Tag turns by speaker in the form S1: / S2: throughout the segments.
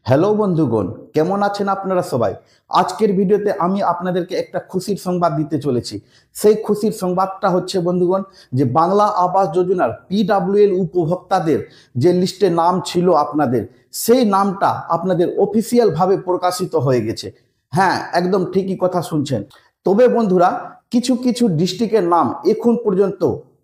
S1: Hello বন্ধুগণ, কেমন আছেন আপনারা সবাই? আজকের ভিডিওতে আমি আপনাদেরকে একটা খুশির সংবাদ দিতে চলেছি। সেই খুশির সংবাদটা হচ্ছে বন্ধুগণ, যে বাংলা আবাস যোজনার পিডব্লিউএল উপভোক্তাদের যে লিস্টে নাম ছিল আপনাদের, সেই নামটা আপনাদের অফিসিয়ালভাবে প্রকাশিত হয়ে গেছে। হ্যাঁ, একদম ঠিকই কথা শুনছেন। তবে বন্ধুরা, কিছু কিছু ডিস্ট্রিক্টের নাম এখন পর্যন্ত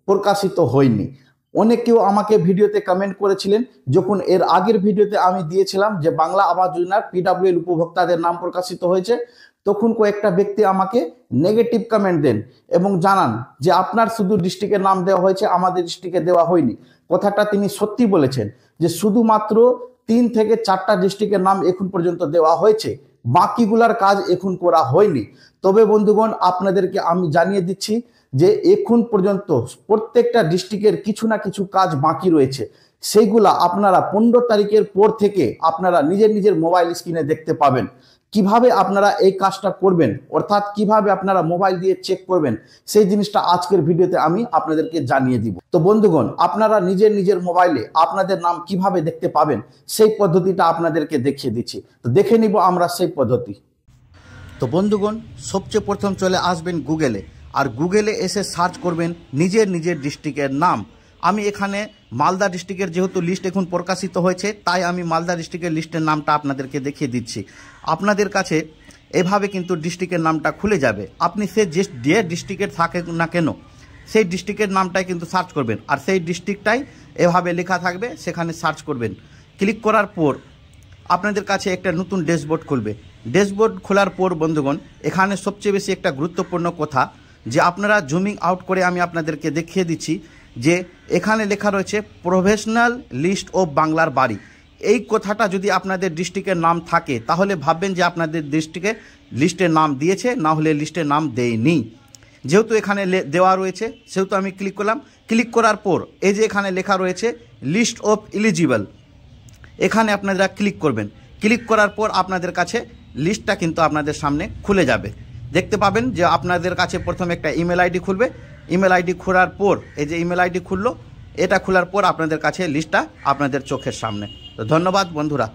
S1: প্রকাশিত হয়নি। অনেকেও আমাকে ভিডিওতে কমেন্ট করেছিলেন, যখন এর আগের ভিডিওতে আমি দিয়েছিলাম যে বাংলা আবাস যোজনার পিডব্লিউএল উপভোক্তাদের নাম প্রকাশিত হয়েছে, তখন কয়েকটা ব্যক্তি আমাকে নেগেটিভ কমেন্ট দেন এবং জানান যে আপনার শুধু ডিস্ট্রিক্টের নাম দেওয়া হয়েছে, আমাদের ডিস্ট্রিক্টে দেওয়া হয়নি। কথাটা তিনি সত্যি বলেছেন যে শুধুমাত্র 3 থেকে 4টা ডিস্ট্রিক্টের নাম এখন পর্যন্ত দেওয়া হয়েছে, বাকিগুলার কাজ এখন করা হয়নি। তবে বন্ধুগণ, আপনাদেরকে আমি জানিয়ে দিচ্ছি যে এখন পর্যন্ত প্রত্যেকটা ডিস্ট্রিক্টের কিছু না কিছু কাজ বাকি রয়েছে। সেইগুলা আপনারা 15 তারিখের পর থেকে আপনারা নিজের নিজের মোবাইল স্ক্রিনে দেখতে পাবেন। কিভাবে আপনারা এই কাজটা করবেন, অর্থাৎ কিভাবে আপনারা মোবাইল দিয়ে চেক করবেন, সেই জিনিসটা আজকের ভিডিওতে আমি আপনাদেরকে জানিয়ে দিব। তো বন্ধুগণ, আপনারা নিজের নিজের মোবাইলে আপনাদের নাম কিভাবে দেখতে পাবেন সেই পদ্ধতিটা আপনাদেরকে দেখিয়ে দিচ্ছি। তো দেখে নিব আমরা সেই পদ্ধতি। তো বন্ধুগণ, সবচেয়ে প্রথম চলে আসবেন গুগলে, আর গুগলে এসে সার্চ করবেন নিজের নিজের ডিস্ট্রিক্টের নাম। আমি এখানে মালদা ডিস্ট্রিক্টের যেহেতু লিস্ট এখন প্রকাশিত হয়েছে, তাই আমি মালদা ডিস্ট্রিক্টের লিস্টের নামটা আপনাদেরকে দেখিয়ে দিচ্ছি। আপনাদের কাছে এভাবে কিন্তু ডিস্ট্রিক্টের নামটা খুলে যাবে। আপনি যে ডিস্ট্রিক্টের থাকেন না কেন, সেই ডিস্ট্রিক্টের নামটাই কিন্তু সার্চ করবেন, আর সেই ডিস্ট্রিক্টটাই এভাবে লেখা থাকবে, সেখানে সার্চ করবেন। ক্লিক করার পর আপনাদের কাছে একটা নতুন ড্যাশবোর্ড খুলবে। ড্যাশবোর্ড খোলার পর বন্ধুগণ, এখানে সবচেয়ে বেশি একটা গুরুত্বপূর্ণ কথা, যে আপনারা জুমিং আউট করে আমি আপনাদেরকে দেখিয়ে দিচ্ছি, যে এখানে লেখা রয়েছে প্রফেশনাল লিস্ট অফ বাংলার বাড়ি। এই কথাটা যদি আপনাদের ডিস্ট্রিক্টের নাম থাকে, তাহলে ভাববেন যে আপনাদের ডিস্ট্রিক্টে লিস্টের নাম দিয়েছে, না হলে লিস্টের নাম দেয়নি। যেহেতু এখানে দেওয়া রয়েছে, সেহেতু আমি ক্লিক করলাম। ক্লিক করার পর এই যে এখানে লেখা রয়েছে লিস্ট অফ এলিজিবল, এখানে আপনারা ক্লিক করবেন। ক্লিক করার পর আপনাদের কাছে লিস্টটা কিন্তু আপনাদের সামনে খুলে যাবে। দেখতে পাবেন যে আপনাদের কাছে প্রথমে একটা ইমেল আইডি খুলবে। ইমেল আইডি খোলার পর এই যে ইমেল আইডি খুললো, এটা খোলার পর আপনাদের কাছে লিস্টটা আপনাদের চোখের সামনে। তো ধন্যবাদ বন্ধুরা।